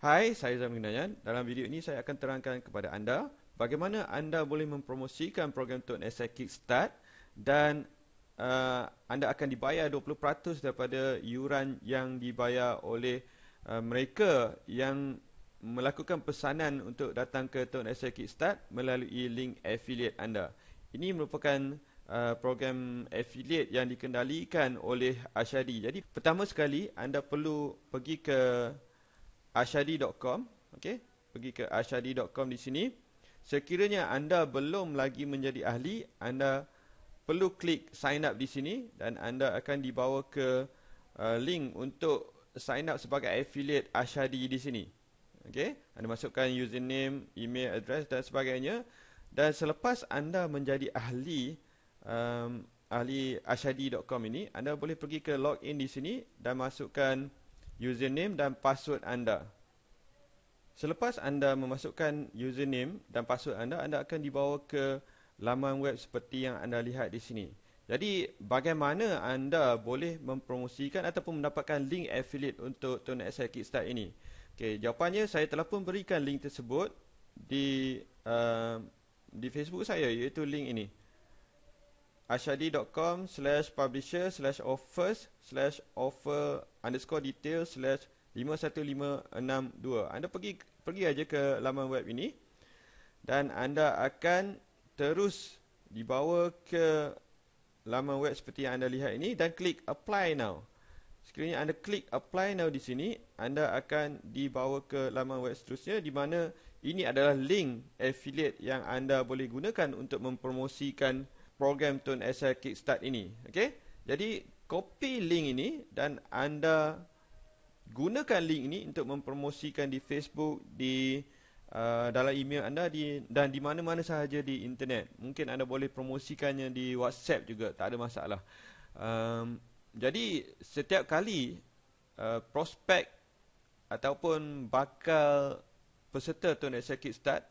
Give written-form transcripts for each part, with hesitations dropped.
Hai, saya Zamin Gunayan. Dalam video ini saya akan terangkan kepada anda bagaimana anda boleh mempromosikan program Tone SI Kickstart dan anda akan dibayar 20% daripada yuran yang dibayar oleh mereka yang melakukan pesanan untuk datang ke Tone SI Kickstart melalui link affiliate anda. Ini merupakan program affiliate yang dikendalikan oleh Ashadi. Jadi pertama sekali anda perlu pergi ke ashadi.com, okey, pergi ke ashadi.com di sini. Sekiranya anda belum lagi menjadi ahli, anda perlu klik sign up di sini dan anda akan dibawa ke link untuk sign up sebagai affiliate Ashadi di sini. Okey, anda masukkan username, email address dan sebagainya. Dan selepas anda menjadi ahli ahli ashadi.com ini, anda boleh pergi ke login di sini dan masukkan username dan password anda. Selepas anda memasukkan username dan password anda, anda akan dibawa ke laman web seperti yang anda lihat di sini. Jadi, bagaimana anda boleh mempromosikan ataupun mendapatkan link affiliate untuk Tone SI Kickstart ini? Okey, jawapannya saya telah pun berikan link tersebut di Facebook saya, iaitu link ini. ashadi.com/publisher/offer_detail/51562. Anda pergi aja ke laman web ini dan anda akan terus dibawa ke laman web seperti yang anda lihat ini dan klik apply now. Sekiranya anda klik apply now di sini, anda akan dibawa ke laman web seterusnya di mana ini adalah link affiliate yang anda boleh gunakan untuk mempromosikan program Tone SI Kickstart ini. Okey? Jadi copy link ini dan anda gunakan link ini untuk mempromosikan di Facebook, di dalam email anda dan di mana-mana sahaja di internet. Mungkin anda boleh promosikannya di WhatsApp juga, tak ada masalah. Jadi setiap kali prospek ataupun bakal peserta Tone SI Kickstart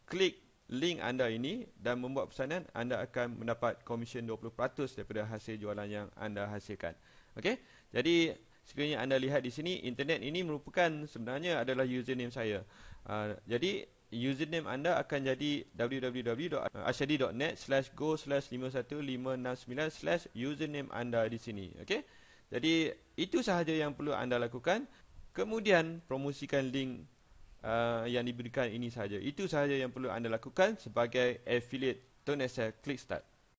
klik link anda ini dan membuat pesanan, anda akan mendapat komisen 20% daripada hasil jualan yang anda hasilkan. Okey? Jadi sekiranya anda lihat di sini, internet ini merupakan sebenarnya adalah username saya. Jadi username anda akan jadi www.ashadi.net/go/51569/username anda di sini. Okey? Jadi itu sahaja yang perlu anda lakukan. Kemudian promosikan link yang diberikan ini sahaja. Itu sahaja yang perlu anda lakukan sebagai affiliate Tone SI Kickstart.